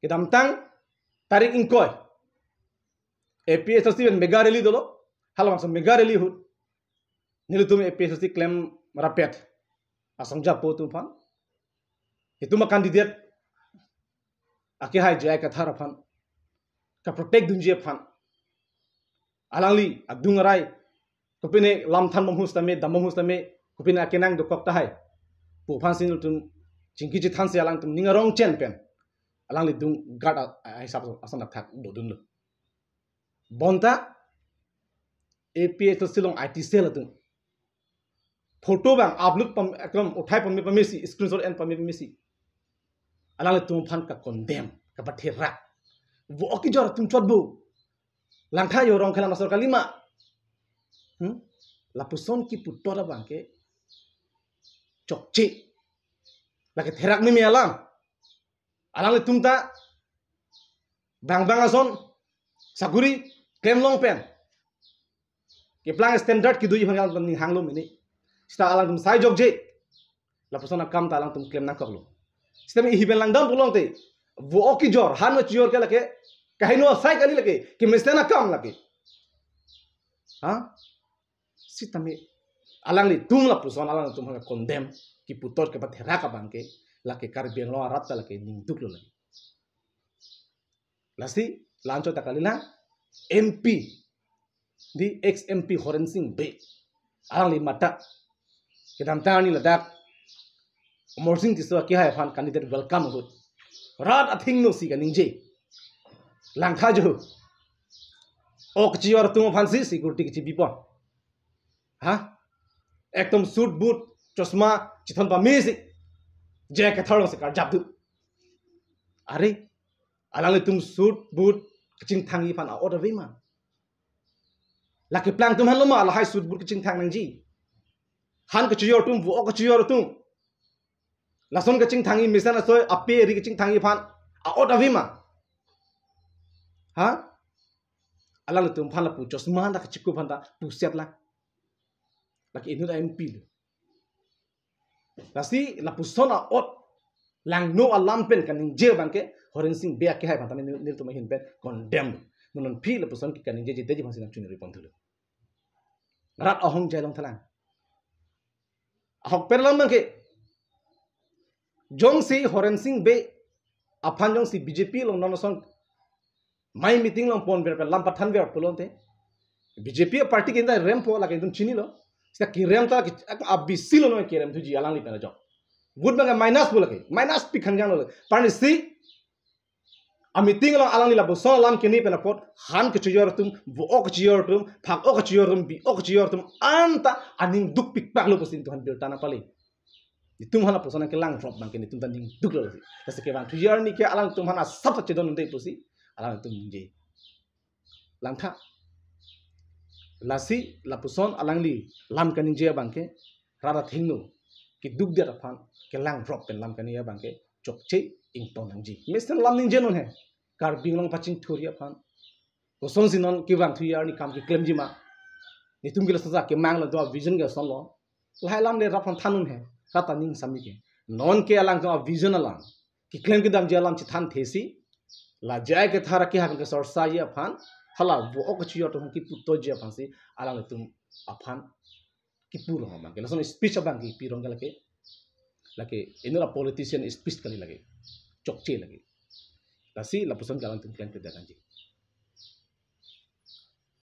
Kedam tang tarik ingkoy. APSC ben megareli dolo. Halam asam megareli hut. Nilutum APSC claim rapet. Asam japo tumpan. Itu mah kandidat. Aki hai jaya kathara pan. Ka protect dunjia pan. Alangli adungarai. Kupine lam than mamhus tame damamhus tame. Kupine akenang dokok tahai. Pu pan sinutum cingki than si alang tum ningarong chen pen. Alang li dung guard hisap asam thak dodun lo. Bonta APS silong IT cell atung. Photo bang upload pam ekram uthai pam pamisi screenshot and pam pamisi. Alang li tum phan ka condemn ka bathera. Wo ki jor tum chodbu. Langtha yo rong khala nasor kalima. La puson ki putora bangke chokchi. Lagi therak mi alam. Alang le tumta bang ason saguri claim long pen ke plang standard ki dui hangal tum hanglo mini sta alang tum sai jog je la persona kam ta alang tum claim na koklo sta mi hiben lang dam pulong te wo ki jor han no chior ke lake kahino sai kali lake ki mistena kam lake ha sitame alang le tum la persona alang tum hanga condemn ki putor ke pat hera ka bangke lake kar biang lo arat lake ning duk lo lagi lasi lancho takalina MP di ex MP Horen Singh B alang li mata kedam tani ladak morsing tiswa ki hai fan candidate welcome hut rat athing no si ka ningje lang tha jo ok chi or tum fansi security ki bipon ha ekdom suit boot chosma chithon pa mesi je ka tharo se kar jabdu are alang li tum suit boot kaching thangi fan order ve ma laki plang tum han loma la hai suit boot kaching thang nang ji han ka chiyor tum wo ka chiyor tum lason kaching thangi misana soy ape ri kaching thangi fan order ve ma ha alang li tum fan la pu chosma da kachiku fan da pu set la laki inu da MP lasi la pu sona ot lang no alam pen kan je bangke Horen Singh be ke hai fan tame nil tum hin pen condemn munon phi la puson ki kan je je deji phasin chuni ripon thulu rat ahong jailong thalang ahok perlam bangke jong si Horen Singh be aphan jong si BJP long non song mai meeting long pon ber lam pathan ber pulon te BJP party ke ndai rem po la ke dum chini lo sta ki rem ta ki abbi silo no ke rem thuji alang li pena jo good banga minus bola ke minus pi khan jang lo parni si a meeting long alang li la bo so lam ke ni pena pot han ke chiyor tum bo ok chiyor tum phak ok chiyor tum bi ok chiyor tum anta aning duk pik pak lo posin tuhan bil tana pali tum hana posana ke lang drop bang ke ni tum tan ding duk lo ta se ke bang thujar ni ke alang tum hana sab sa chedon ndei posi alang tum je lang tha lasi la puson alang li lam kaning je bang ke rara thingnu ki duk dia fan ke lang drop pen lam kani ya bang ke chok che ing ton nang ji mister lam ning je non he kar bing long paching thuria fan ko son sinon ki bang thuyar ni kam ki claim ji ma ni tum ki la sa ke mang lo do vision ga son lo lai lam le ra fan thanun he rata ning sami ke non ke alang do vision alang ki claim ki dam je alam chi than thesi la jai ke thara ki ha ke sor sa ya fan hala bo ok chi yo to ki putto je fan si alang tum afan ki pur ho bang ke la son speech bang ki pirong ga lake inula politician speech kali lage chokche lage lasi la puson galang tum claim ke daganji